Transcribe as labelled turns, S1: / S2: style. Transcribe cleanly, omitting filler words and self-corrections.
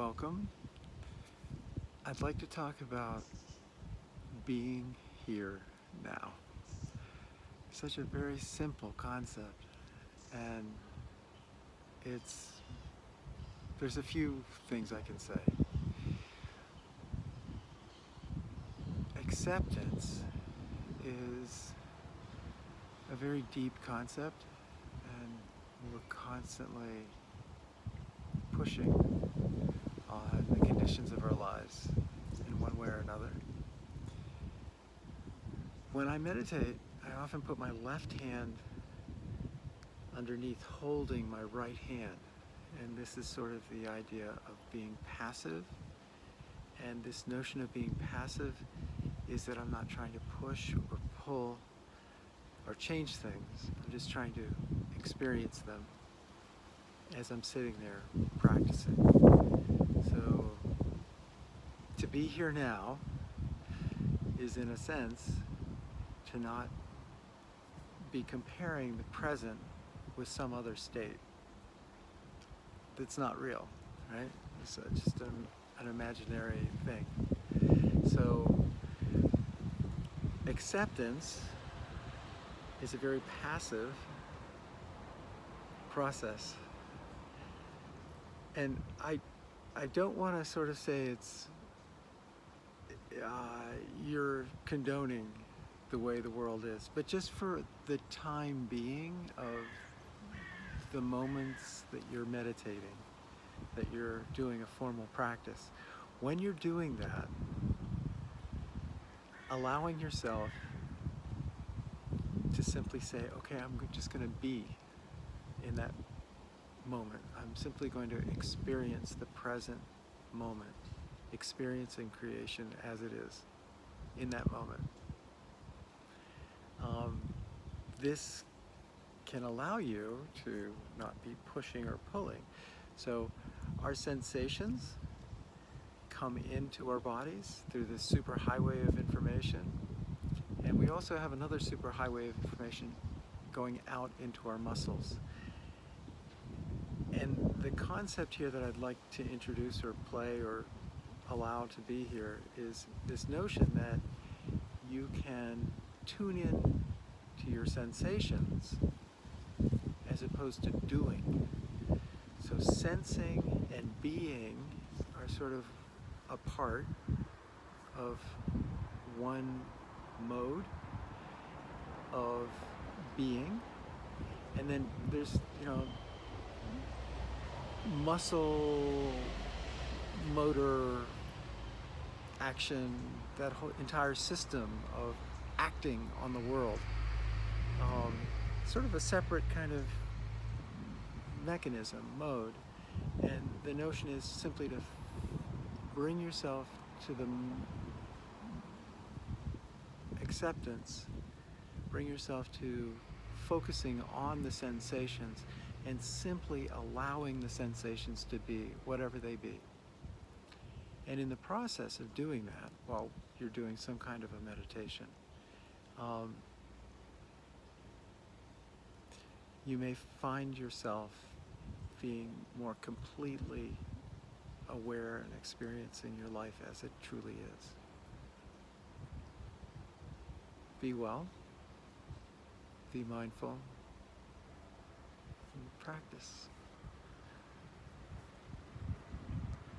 S1: welcome. I'd like to talk about being here now. Such a very simple concept, and there's a few things I can say. Acceptance is a very deep concept, and we're constantly pushing on the conditions of our lives in one way or another. When I meditate, I often put my left hand underneath holding my right hand, and this is sort of the idea of being passive. And this notion of being passive is that I'm not trying to push or pull or change things. I'm just trying to experience them as I'm sitting there practicing. So to be here now is, in a sense, to not be comparing the present with some other state that's not real, right? It's just an imaginary thing. So acceptance is a very passive process. And I don't want to sort of say it's you're condoning the way the world is, but just for the time being of the moments that you're meditating, that you're doing a formal practice, when you're doing that, allowing yourself to simply say, okay, I'm just going to be in that moment. I'm simply going to experience the present moment, experiencing creation as it is in that moment. This can allow you to not be pushing or pulling. So our sensations come into our bodies through this superhighway of information, and we also have another superhighway of information going out into our muscles. And the concept here that I'd like to introduce or play or allow to be here is this notion that you can tune in to your sensations as opposed to doing. So sensing and being are sort of a part of one mode of being, and then there's muscle motor action, that whole entire system of acting on the world, sort of a separate kind of mechanism, mode. And the notion is simply to bring yourself to the acceptance, bring yourself to focusing on the sensations and simply allowing the sensations to be whatever they be. And in the process of doing that, while you're doing some kind of a meditation, you may find yourself being more completely aware and experiencing your life as it truly is. Be well, be mindful, and practice.